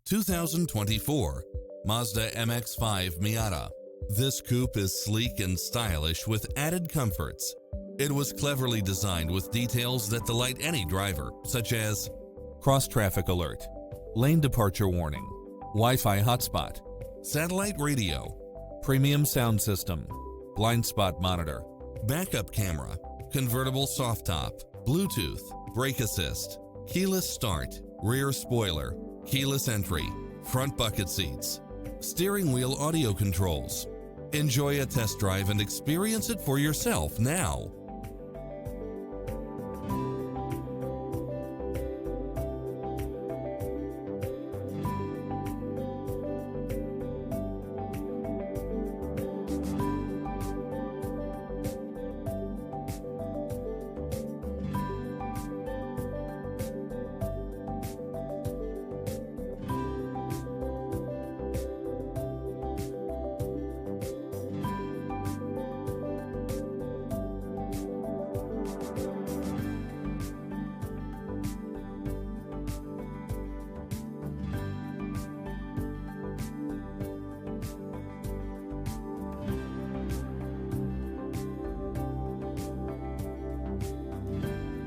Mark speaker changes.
Speaker 1: 2024 Mazda MX-5 Miata. This coupe is sleek and stylish with added comforts. It was cleverly designed with details that delight any driver, such as cross-traffic alert, lane departure warning, Wi-Fi hotspot, satellite radio, premium sound system, blind spot monitor, backup camera, convertible soft top, Bluetooth, brake assist, keyless start, rear spoiler, keyless entry, front bucket seats, steering wheel audio controls. Enjoy a test drive and experience it for yourself now.